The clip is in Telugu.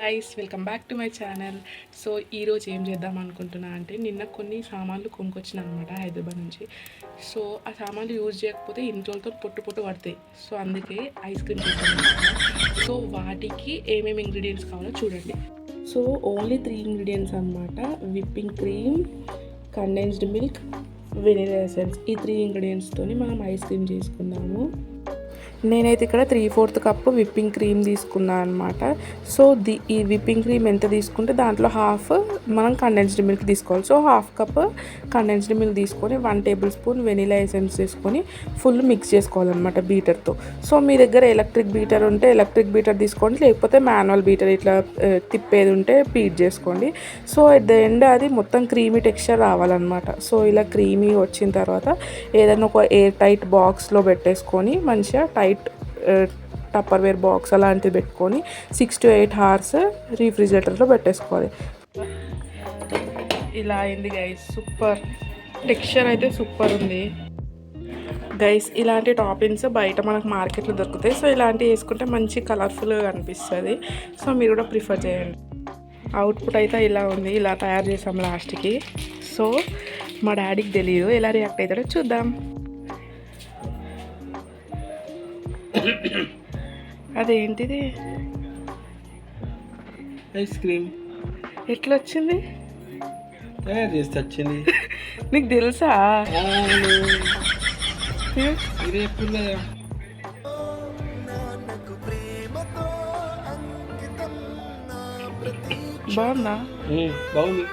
Guys welcome back to my channel. So ఈరోజు ఏం చేద్దాం అనుకుంటున్నా అంటే నిన్న కొన్ని సామాన్లు కొనుక్కొచ్చిన అనమాట హైదరాబాద్ నుంచి. సో ఆ సామాన్లు యూజ్ చేయకపోతే ఇంట్లోతో పొట్టు పొట్టు పడతాయి. సో అందుకే ఐస్ క్రీమ్ చేద్దాం అనుకుంటున్నా. సో వాటికి ఏమేమి ఇంగ్రీడియంట్స్ కావాలో చూడండి. సో ఓన్లీ 3 ఇంగ్రీడియంట్స్ అనమాట: whipping cream, condensed milk, vanilla essence. ఈ 3 ఇంగ్రీడియంట్స్తో మనం ఐస్ క్రీమ్ చేసుకుందాము. నేనైతే ఇక్కడ 3/4 కప్పు విప్పింగ్ క్రీమ్ తీసుకున్నాను అనమాట. సో ఈ విప్పింగ్ క్రీమ్ ఎంత తీసుకుంటే దాంట్లో హాఫ్ మనం కండెన్స్డ్ మిల్క్ తీసుకోవాలి. So half cup condensed milk తీసుకొని 1 టేబుల్ స్పూన్ వెనిలా ఎసెన్స్ తీసుకొని ఫుల్ మిక్స్ చేసుకోవాలన్నమాట బీటర్తో. సో మీ దగ్గర ఎలక్ట్రిక్ బీటర్ ఉంటే ఎలక్ట్రిక్ బీటర్ తీసుకోండి, లేకపోతే మాన్యువల్ బీటర్ ఇట్లా తిప్పేది ఉంటే బీట్ చేసుకోండి. సో ఎట్ ద ఎండ్ అది మొత్తం క్రీమీ టెక్స్చర్ రావాలన్నమాట. సో ఇలా క్రీమీ వచ్చిన తర్వాత ఏదైనా ఒక ఎయిర్ టైట్ బాక్స్లో పెట్టేసుకొని మంచిగా టైట్ టప్పర్వేర్ బాక్స్ అలాంటిది పెట్టుకొని 6 to 8 hours రీఫ్రిజిరేటర్లో పెట్టేసుకోవాలి. ఇలా అయింది గైస్, సూపర్ టెక్స్చర్ అయితే సూపర్ ఉంది గైస్. ఇలాంటి టాపింగ్స్ బయట మనకు మార్కెట్లో దొరుకుతాయి. సో ఇలాంటివి వేసుకుంటే మంచి కలర్ఫుల్గా కనిపిస్తుంది. సో మీరు కూడా ప్రిఫర్ చేయండి. అవుట్పుట్ అయితే ఇలా ఉంది, ఇలా తయారు చేసాం లాస్ట్కి. సో మా డాడీకి తెలియదు, ఎలా రియాక్ట్ అవుతాడో చూద్దాం. అదేంటిది? ఐస్ క్రీమ్ ఎట్లా వచ్చింది? తయారు చేస్తే వచ్చింది. నీకు తెలుసా? బాగుందా? బాగుంది.